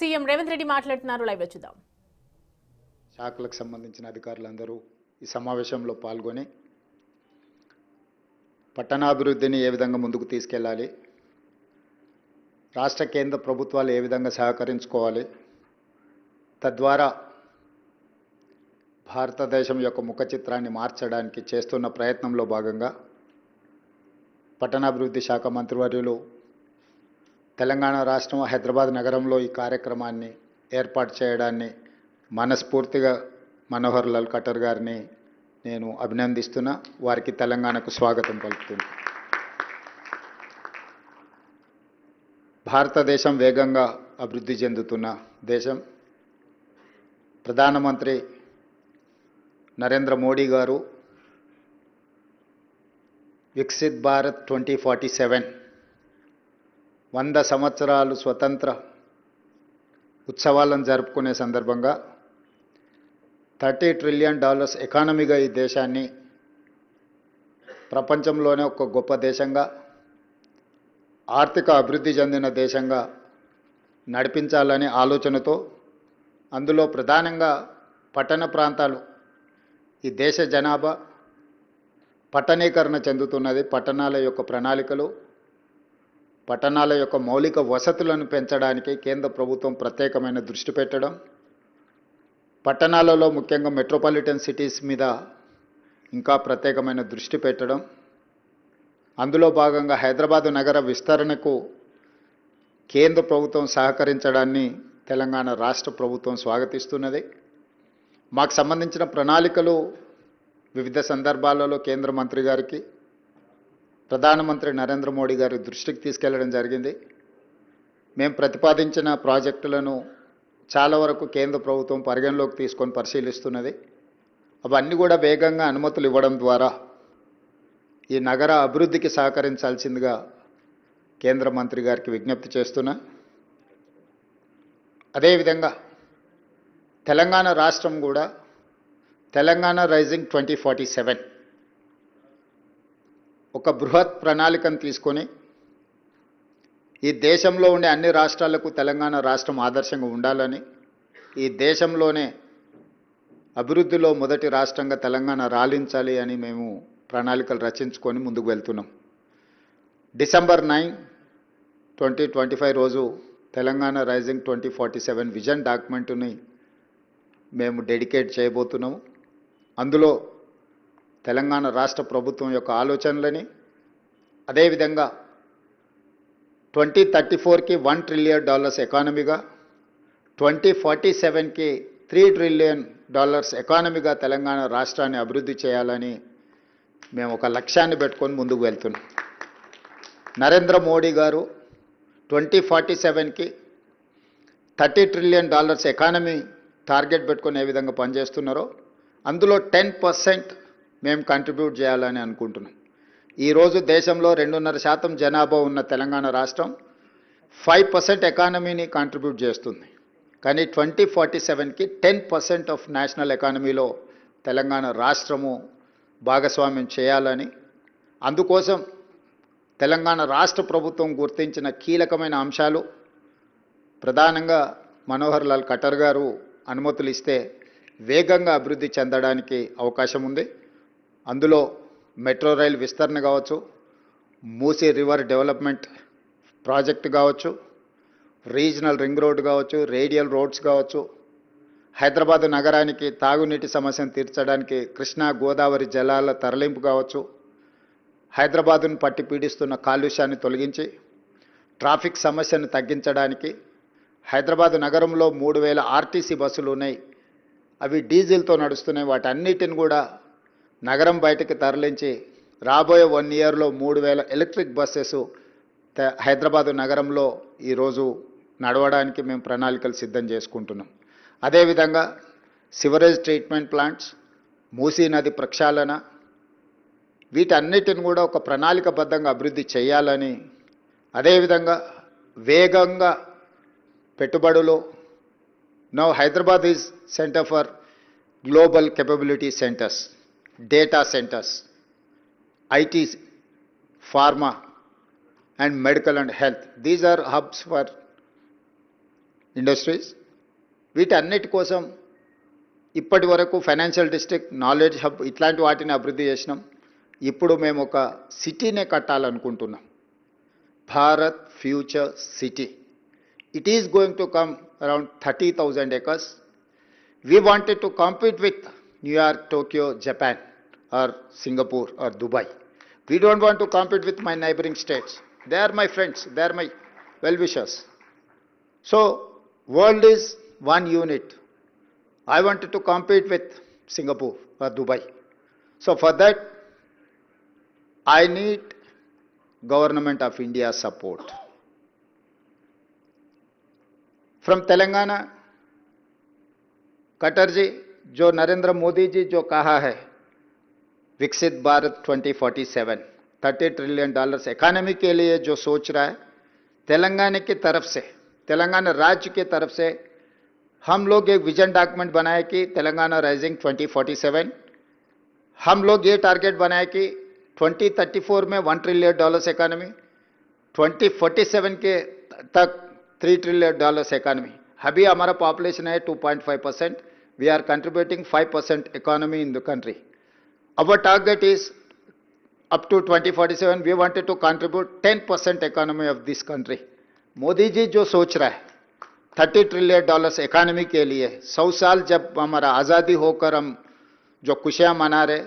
CM Revanth Reddy మాట్లాడుతున్నారు. Live లో చూద్దాం. శాఖలకు సంబంధించిన అధికారులందరూ ఈ సమావేశంలో పాల్గొని పట్టణాభివృద్ధిని ఏ విధంగా ముందుకు తీసుకెళ్లాలి, రాష్ట్ర కేంద్ర ప్రభుత్వాలు ఏ విధంగా సహకరించుకోవాలి, తద్వారా భారతదేశం యొక్క ముఖ చిత్రాన్ని మార్చడానికి చేస్తున్న ప్రయత్నంలో భాగంగా పట్టణాభివృద్ధి శాఖ మంత్రివర్యులు తెలంగాణ రాష్ట్రం హైదరాబాద్ నగరంలో ఈ కార్యక్రమాన్ని ఏర్పాటు చేయడాన్ని మనస్ఫూర్తిగా మనోహర్ లాల్ ఖట్టర్ గారిని నేను అభినందిస్తున్నా. వారికి తెలంగాణకు స్వాగతం పలుకుతున్నా. భారతదేశం వేగంగా అభివృద్ధి చెందుతున్న దేశం. ప్రధానమంత్రి నరేంద్ర మోడీ గారు వికసిత్ భారత్ 2047 100 సంవత్సరాలు స్వతంత్ర ఉత్సవాలను జరుపుకునే సందర్భంగా $30 ట్రిలియన్ ఎకానమీగా ఈ దేశాన్ని ప్రపంచంలోనే ఒక గొప్ప దేశంగా, ఆర్థిక అభివృద్ధి చెందిన దేశంగా నడిపించాలనే ఆలోచనతో, అందులో ప్రధానంగా పట్టణ ప్రాంతాలు, ఈ దేశ జనాభా పట్టణీకరణ చెందుతున్నది. పట్టణాల యొక్క ప్రణాళికలు, పట్టణాల యొక్క మౌలిక వసతులను పెంచడానికి కేంద్ర ప్రభుత్వం ప్రత్యేకమైన దృష్టి పెట్టడం, పట్టణాలలో ముఖ్యంగా మెట్రోపాలిటన్ సిటీస్ మీద ఇంకా ప్రత్యేకమైన దృష్టి పెట్టడం, అందులో భాగంగా హైదరాబాదు నగర విస్తరణకు కేంద్ర ప్రభుత్వం సహకరించడాన్ని తెలంగాణ రాష్ట్ర ప్రభుత్వం స్వాగతిస్తున్నది. మాకు సంబంధించిన ప్రణాళికలు వివిధ సందర్భాలలో కేంద్ర మంత్రి గారికి, ప్రధానమంత్రి నరేంద్ర మోడీ గారి దృష్టికి తీసుకెళ్లడం జరిగింది. మేము ప్రతిపాదించిన ప్రాజెక్టులను చాలా వరకు కేంద్ర ప్రభుత్వం పరిగణలోకి తీసుకొని పరిశీలిస్తున్నది. అవన్నీ కూడా వేగంగా అనుమతులు ఇవ్వడం ద్వారా ఈ నగర అభివృద్ధికి సహకరించాల్సిందిగా కేంద్ర మంత్రి గారికి విజ్ఞప్తి చేస్తున్నా. అదేవిధంగా తెలంగాణ రాష్ట్రం కూడా తెలంగాణ రైజింగ్ 2047 ఒక బృహత్ ప్రణాళికను తీసుకొని ఈ దేశంలో ఉండే అన్ని రాష్ట్రాలకు తెలంగాణ రాష్ట్రం ఆదర్శంగా ఉండాలని, ఈ దేశంలోనే అభివృద్ధిలో మొదటి రాష్ట్రంగా తెలంగాణ రాలించాలి అని మేము ప్రణాళికలు రచించుకొని ముందుకు వెళ్తున్నాం. డిసెంబర్ 9, 2025 రోజు తెలంగాణ రైజింగ్ 2047 విజన్ డాక్యుమెంటుని మేము డెడికేట్ చేయబోతున్నాము. అందులో తెలంగాణ రాష్ట్ర ప్రభుత్వం యొక్క ఆలోచనలని, అదేవిధంగా 2034కి $1 ట్రిలియన్ ఎకానమీగా, 2047కి $3 ట్రిలియన్ ఎకానమీగా తెలంగాణ రాష్ట్రాన్ని అభివృద్ధి చేయాలని మేము ఒక లక్ష్యాన్ని పెట్టుకొని ముందుకు వెళ్తున్నాం. నరేంద్ర మోడీ గారు 2047కి $30 ట్రిలియన్ ఎకానమీ టార్గెట్ పెట్టుకొని ఏ విధంగా పనిచేస్తున్నారో అందులో 10% మేము కంట్రిబ్యూట్ చేయాలని అనుకుంటున్నాం. ఈరోజు దేశంలో 2.5% జనాభా ఉన్న తెలంగాణ రాష్ట్రం 5% ఎకానమీని కాంట్రిబ్యూట్ చేస్తుంది. కానీ 2047కి 10% ఆఫ్ నేషనల్ ఎకానమీలో తెలంగాణ రాష్ట్రము భాగస్వామ్యం చేయాలని, అందుకోసం తెలంగాణ రాష్ట్ర ప్రభుత్వం గుర్తించిన కీలకమైన అంశాలు, ప్రధానంగా మనోహర్ లాల్ ఖట్టర్ గారు అనుమతులు ఇస్తే వేగంగా అభివృద్ధి చెందడానికి అవకాశం ఉంది. అందులో మెట్రో రైల్ విస్తరణ కావచ్చు, మూసీ రివర్ డెవలప్మెంట్ ప్రాజెక్ట్ కావచ్చు, రీజనల్ రింగ్ రోడ్ కావచ్చు, రేడియల్ రోడ్స్ కావచ్చు, హైదరాబాదు నగరానికి తాగునీటి సమస్యను తీర్చడానికి కృష్ణా గోదావరి జలాల తరలింపు కావచ్చు, హైదరాబాదును పట్టి పీడిస్తున్న కాలుష్యాన్ని తొలగించి ట్రాఫిక్ సమస్యను తగ్గించడానికి, హైదరాబాదు నగరంలో 3000 ఆర్టీసీ బస్సులు ఉన్నాయి, అవి డీజిల్తో నడుస్తున్నాయి, వాటన్నిటిని కూడా నగరం బయటకు తరలించి రాబోయే 1 ఇయర్లో 3000 ఎలక్ట్రిక్ బస్సెస్ హైదరాబాదు నగరంలో ఈరోజు నడవడానికి మేము ప్రణాళికలు సిద్ధం చేసుకుంటున్నాం. అదేవిధంగా సివరేజ్ ట్రీట్మెంట్ ప్లాంట్స్, మూసీ నది ప్రక్షాళన, వీటన్నిటిని కూడా ఒక ప్రణాళికబద్ధంగా అభివృద్ధి చేయాలని, అదేవిధంగా వేగంగా పెట్టుబడులు. Now Hyderabad is centre for global capability centers, data centers, IT, pharma and medical and health. These are hubs for industries వీటన్నిటి కోసం ఇప్పటి వరకు ఫైనాన్షియల్ డిస్ట్రిక్ట్ నాలెడ్జ్ హబ్ ఇట్లాంటి వాటిని అభివృద్ధి చేసినాం. ఇప్పుడు మేము ఒక సిటీనే కట్టాలనుకుంటున్నాం, Bharat future city. It is going to come around 30,000 acres. We wanted to compete with New York, Tokyo, Japan or Singapore or Dubai. We don't want to compete with my neighboring states. They are my friends, they are my well-wishers. So, world is one unit. I wanted to compete with Singapore or Dubai. So for that, I need Government of India support. From Telangana, कटर जी, जो नरेंद्र मोदी जी जो कहा है विकसित Bharat 2047, $30 trillion economy के लिए जो सोच रहा है, तेलंगाना की तरफ से, तेलंगाना राज्य की तरफ से हम लोग एक विजन डॉक्यूमेंट बनाए कि तेलंगाना राइजिंग 2047. हम लोग ये टारगेट बनाए कि 2034 में $1 ट्रिलियन इकोनॉमी, 2047 के तक $3 ट्रिलियन इकोनॉमी. अभी हमारा पॉपुलेशन है 2.5%. We are contributing 5% economy in the country. Our target is up to 2047, we wanted to contribute 10% economy of this country. Modi ji जो सोच रहा है $30 ट्रिलियन इकोनॉमी के लिए, 100 साल जब हमारा आज़ादी होकर हम जो खुशियां मना रहे,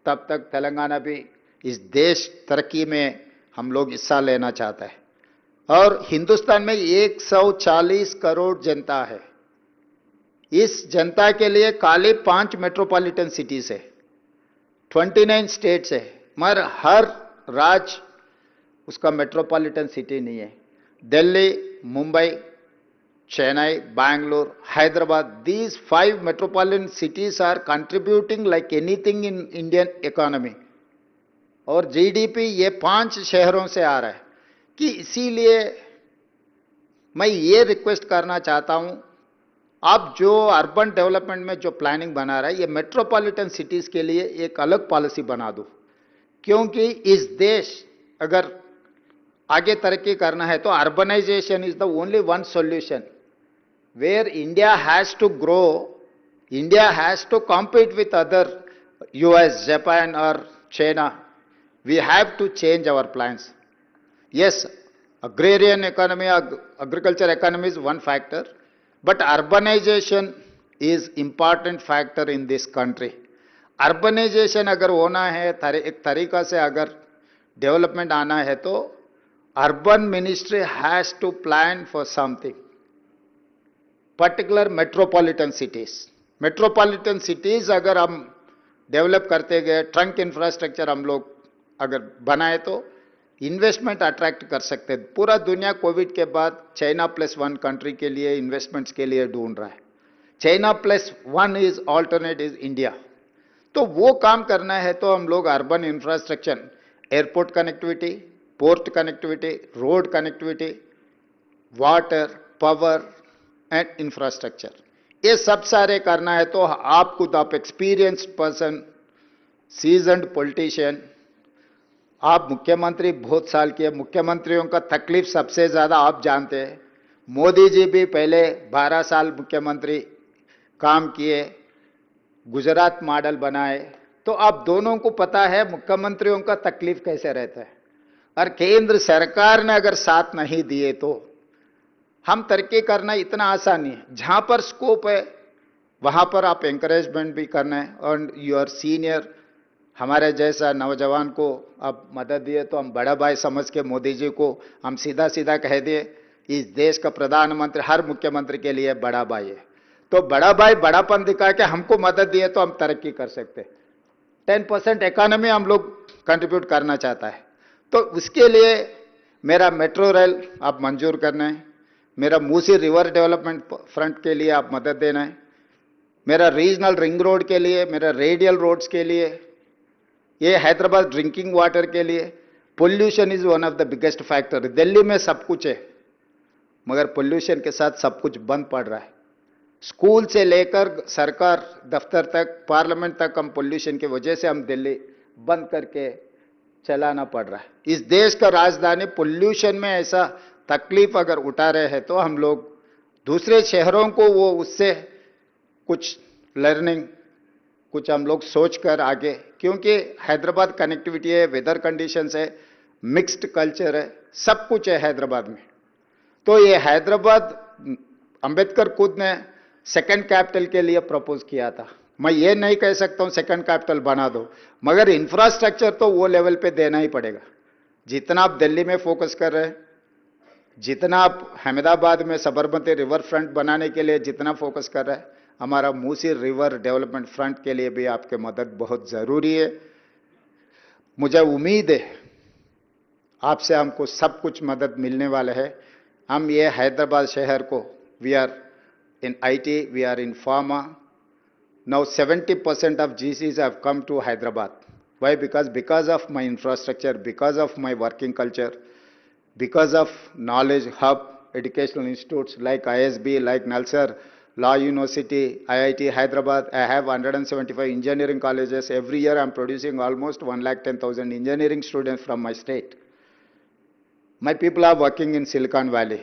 तब तक तेलंगाना भी इस देश तरक्की में हम लोग हिस्सा लेना चाहता है. और हिंदुस्तान में 140 करोड़ जनता है. इस जनता के लिए खाली 5 मेट्रोपॉलिटन सिटीज है, 29 स्टेट्स है, मगर हर राज्य उसका मेट्रोपॉलिटन सिटी नहीं है. Delhi, Mumbai, Chennai, Bangalore, Hyderabad, these 5 metropolitan cities are contributing like anything in Indian economy. और जीडीपी ये 5 शहरों से आ रहा है. कि इसीलिए मैं ये रिक्वेस्ट करना चाहता हूं, आप जो अर्बन डेवलपमेंट में जो प्लानिंग बना रहा है, ये मेट्रोपॉलिटन सिटीज के लिए एक अलग पॉलिसी बना दो. क्योंकि इस देश अगर आगे तरक्की करना है तो urbanisation is the only one solution. Where India has to grow, India has to compete with other US, Japan और China. We have to change our plans. Yes, agrarian economy, agriculture economy is one factor, but urbanization is important factor in this country. Urbanization अगर होना है, एक तरीका से अगर development आना है, तो urban ministry has to plan for something. Particular metropolitan cities, metropolitan cities अगर हम डेवलप करते गए, ट्रंक इंफ्रास्ट्रक्चर हम लोग अगर बनाए तो इन्वेस्टमेंट अट्रैक्ट कर सकते हैं. पूरा दुनिया कोविड के बाद चाइना +1 कंट्री के लिए इन्वेस्टमेंट्स के लिए ढूंढ रहा है. China +1 is alternate is India. तो वो काम करना है तो हम लोग urban infrastructure, airport connectivity, port connectivity, road connectivity, water, power and infrastructure, ये सब सारे करना है. तो आप खुद, आप एक्सपीरियंस्ड पर्सन, सीजन्ड पॉलिटिशियन, आप मुख्यमंत्री बहुत साल किए, मुख्यमंत्रियों का तकलीफ सबसे ज्यादा आप जानते हैं. मोदी जी भी पहले 12 साल मुख्यमंत्री काम किए, गुजरात मॉडल बनाए, तो आप दोनों को पता है मुख्यमंत्रियों का तकलीफ कैसे रहता है. और केंद्र सरकार ने अगर साथ नहीं दिए तो हम तरक्की करना इतना आसान नहीं है. जहां पर स्कोप है वहां पर आप एंकरेजमेंट भी करना है. और योर सीनियर, हमारे जैसा नौजवान को आप मदद दिए तो हम बड़ा भाई समझ के मोदी जी को हम सीधा सीधा कह दिए, इस देश का प्रधानमंत्री हर मुख्यमंत्री के लिए बड़ा भाई है. तो बड़ा भाई बड़ापन दिखा के हमको मदद दिए तो हम तरक्की कर सकते. 10% इकोनॉमी हम लोग कंट्रीब्यूट करना चाहता है. तो उसके लिए मेरा मेट्रो रेल आप मंजूर करना है, मेरा मूसी रिवर डेवलपमेंट फ्रंट के लिए आप मदद देना है, मेरा रीजनल रिंग रोड के लिए, मेरा रेडियल रोड्स के लिए, ये हैदराबाद ड्रिंकिंग वाटर के लिए. Pollution is one of the biggest factor. Delhi में सब कुछ है मगर पोल्यूशन के साथ सब कुछ बंद पड़ रहा है. स्कूल से लेकर सरकार दफ्तर तक, पार्लियामेंट तक हम पोल्यूशन की वजह से हम दिल्ली बंद करके चलाना पड़ रहा है. इस देश का राजधानी पोल्यूशन में ऐसा तकलीफ अगर उठा रहे हैं तो हम लोग दूसरे शहरों को वो उससे कुछ लर्निंग, कुछ हम लोग सोच कर आगे, क्योंकि हैदराबाद कनेक्टिविटी है, वेदर कंडीशंस है, मिक्स्ड कल्चर है, सब कुछ है हैदराबाद में। तो ये हैदराबाद अंबेडकर खुद ने सेकंड कैपिटल के लिए प्रपोज किया था। मैं ये नहीं कह सकता हूं सेकंड कैपिटल बना दो, मगर इंफ्रास्ट्रक्चर तो वो लेवल पे देना ही पड़ेगा। जितना आप दिल्ली में फोकस कर रहे हैं, जितना आप अहमदाबाद में सबरमती रिवर फ्रंट बनाने के लिए जितना फोकस कर रहे हैं, हमारा मूसी रिवर डेवलपमेंट फ्रंट के लिए भी आपके मदद बहुत जरूरी है। मुझे उम्मीद है आपसे हमको सब कुछ मदद मिलने वाला है। हम ये हैदराबाद शहर को, we are in IT, we are in pharma, now 70% of GCs have come to Hyderabad. Why? Because of my infrastructure, because of my working culture, because of knowledge hub, educational institutes like ISB, like Nalsar, Law University, IIT Hyderabad. I have 175 engineering colleges. Every year I am producing almost 110,000 engineering students from my state. My people are working in Silicon Valley.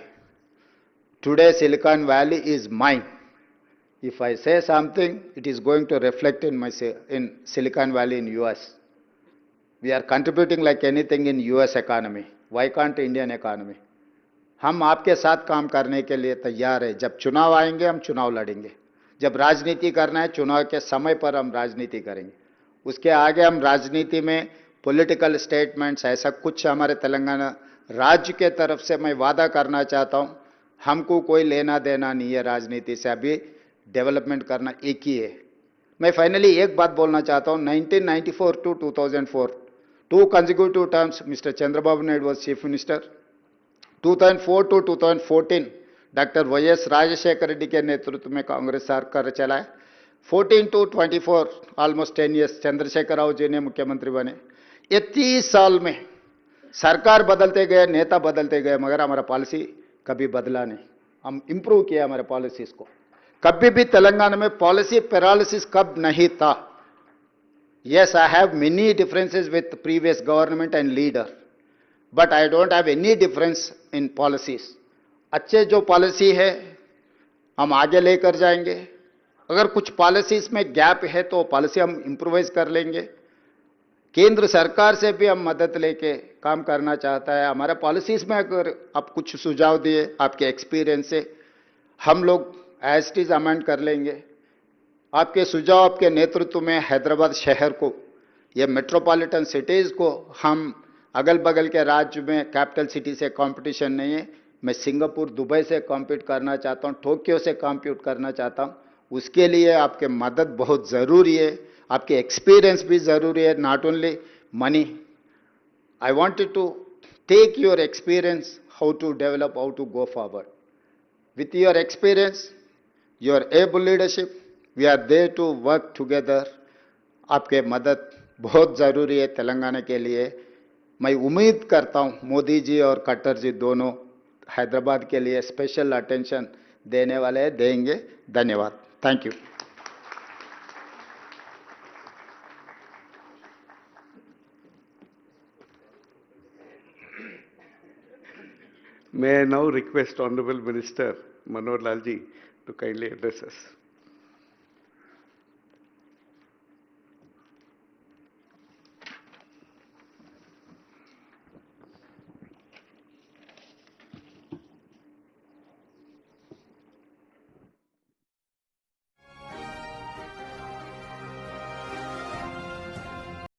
Today Silicon Valley is mine. If I say something, it is going to reflect in Silicon Valley in US. We are contributing like anything in US economy. Why can't Indian economy? हम आपके साथ काम करने के लिए तैयार है। जब चुनाव आएंगे हम चुनाव लड़ेंगे, जब राजनीति करना है चुनाव के समय पर हम राजनीति करेंगे। उसके आगे हम राजनीति में पॉलिटिकल स्टेटमेंट्स ऐसा कुछ हमारे तेलंगाना राज्य के तरफ से मैं वादा करना चाहता हूं, हमको कोई लेना देना नहीं है राजनीति से। अभी डेवलपमेंट करना एक ही है। मैं फाइनली एक बात बोलना चाहता हूं, 1994 to 2004 2 consecutive terms mister Chandrababu Naidu was chief minister. 2004 to 2014 doctor YS Rajashekhar Reddy के नेतृत्व में कांग्रेस सरकार चलाए। 14 to 24 almost 10 years Chandrashekar Rao ji ने मुख्यमंत्री बने। ये 30 साल में सरकार बदलते गए, नेता बदलते गए, मगर हमारा पॉलिसी कभी बदला नहीं। हम इंप्रूव किया हमारे पॉलिसीज को। कभी भी तेलंगाना में पॉलिसी पैरालिसिस कब नहीं था। Yes, I have many differences with previous government and leader, but I don't have any difference in policies. अच्छे जो पॉलिसी है हम आगे लेकर जाएंगे। अगर कुछ पॉलिसीज में गैप है तो पॉलिसी हम इम्प्रोवाइज कर लेंगे। केंद्र सरकार से भी हम मदद लेके काम करना चाहता है। हमारे पॉलिसीज में अगर आप कुछ सुझाव दिए आपके एक्सपीरियंस से, हम लोग एज इट इज अमेंड कर लेंगे। आपके सुझाव, आपके नेतृत्व में हैदराबाद शहर को, ये मेट्रोपॉलिटन सिटीज को, हम अगल बगल के राज्य में कैपिटल सिटी से कंपटीशन नहीं है। मैं सिंगापुर, दुबई से कॉम्पीट करना चाहता हूँ, टोक्यो से कॉम्पीट करना चाहता हूँ। उसके लिए आपके मदद बहुत ज़रूरी है, आपके एक्सपीरियंस भी ज़रूरी है, not only money. I wanted to take your experience, how to develop, how to go forward. With your experience, your able leadership, we are there to work together. आपके मदद बहुत ज़रूरी है तेलंगाना के लिए। मैं उम्मीद करता हूँ मोदी जी और खट्टर जी दोनों हैदराबाद के लिए स्पेशल अटेंशन देने वाले हैं, देंगे। धन्यवाद। Thank you. May I now request Honorable Minister Manohar Lalji to kindly address us.